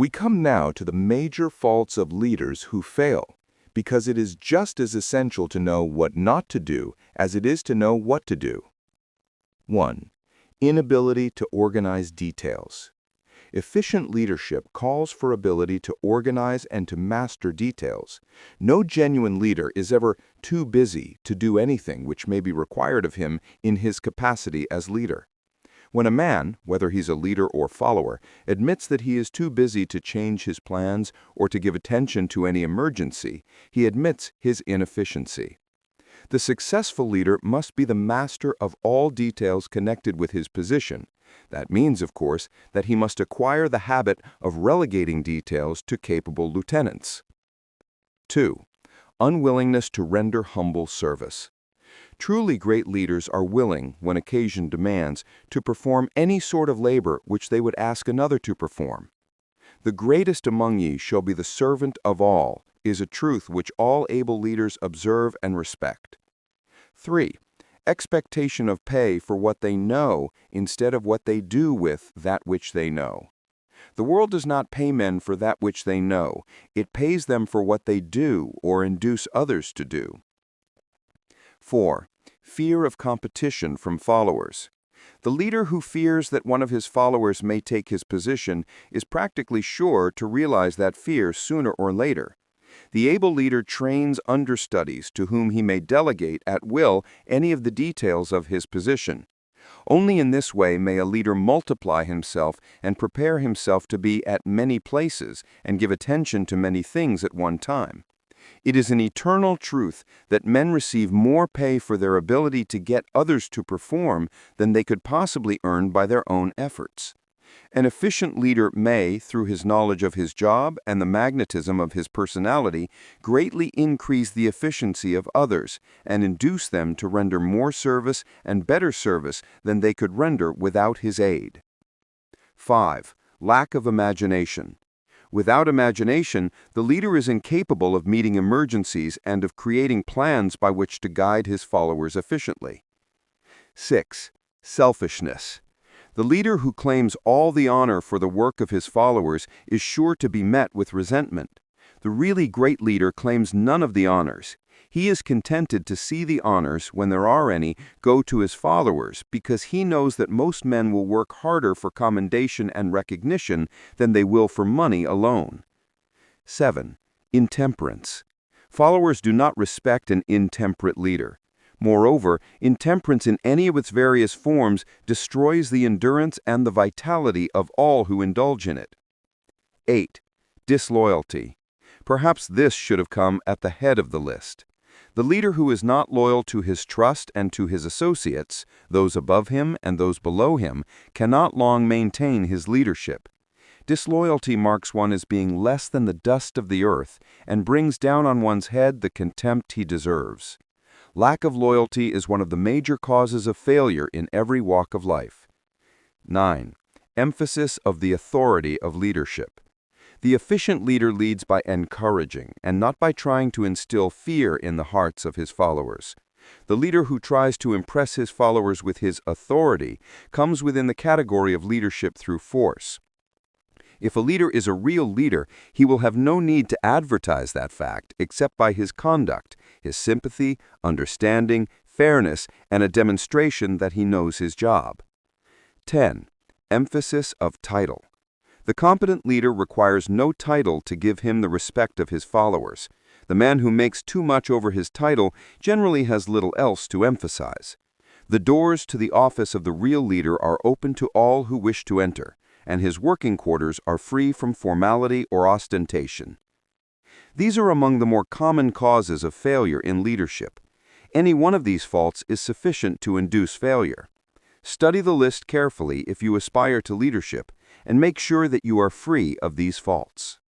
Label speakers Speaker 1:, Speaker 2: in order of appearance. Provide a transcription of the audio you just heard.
Speaker 1: We come now to the major faults of leaders who fail, because it is just as essential to know what not to do as it is to know what to do. 1. Inability to organize details. Efficient leadership calls for ability to organize and to master details. No genuine leader is ever too busy to do anything which may be required of him in his capacity as leader. When a man, whether he's a leader or follower, admits that he is too busy to change his plans or to give attention to any emergency, he admits his inefficiency. The successful leader must be the master of all details connected with his position. That means, of course, that he must acquire the habit of relegating details to capable lieutenants. 2. Unwillingness to render humble service. Truly great leaders are willing, when occasion demands, to perform any sort of labor which they would ask another to perform. The greatest among ye shall be the servant of all, is a truth which all able leaders observe and respect. 3. Expectation of pay for what they know instead of what they do with that which they know. The world does not pay men for that which they know. It pays them for what they do or induce others to do. 4. Fear of competition from followers. The leader who fears that one of his followers may take his position is practically sure to realize that fear sooner or later. The able leader trains understudies to whom he may delegate at will any of the details of his position. Only in this way may a leader multiply himself and prepare himself to be at many places and give attention to many things at one time. It is an eternal truth that men receive more pay for their ability to get others to perform than they could possibly earn by their own efforts. An efficient leader may, through his knowledge of his job and the magnetism of his personality, greatly increase the efficiency of others and induce them to render more service and better service than they could render without his aid. 5. Lack of imagination. Without imagination, the leader is incapable of meeting emergencies and of creating plans by which to guide his followers efficiently. 6. Selfishness. The leader who claims all the honor for the work of his followers is sure to be met with resentment. The really great leader claims none of the honors. He is contented to see the honors, when there are any, go to his followers, because he knows that most men will work harder for commendation and recognition than they will for money alone. 7. Intemperance. Followers do not respect an intemperate leader. Moreover, intemperance in any of its various forms destroys the endurance and the vitality of all who indulge in it. 8. Disloyalty. Perhaps this should have come at the head of the list. The leader who is not loyal to his trust and to his associates, those above him and those below him, cannot long maintain his leadership. Disloyalty marks one as being less than the dust of the earth and brings down on one's head the contempt he deserves. Lack of loyalty is one of the major causes of failure in every walk of life. 9. Emphasis of the authority of leadership. The efficient leader leads by encouraging and not by trying to instill fear in the hearts of his followers. The leader who tries to impress his followers with his authority comes within the category of leadership through force. If a leader is a real leader, he will have no need to advertise that fact except by his conduct, his sympathy, understanding, fairness, and a demonstration that he knows his job. 10. Emphasis of title. The competent leader requires no title to give him the respect of his followers. The man who makes too much over his title generally has little else to emphasize. The doors to the office of the real leader are open to all who wish to enter, and his working quarters are free from formality or ostentation. These are among the more common causes of failure in leadership. Any one of these faults is sufficient to induce failure. Study the list carefully if you aspire to leadership, and make sure that you are free of these faults.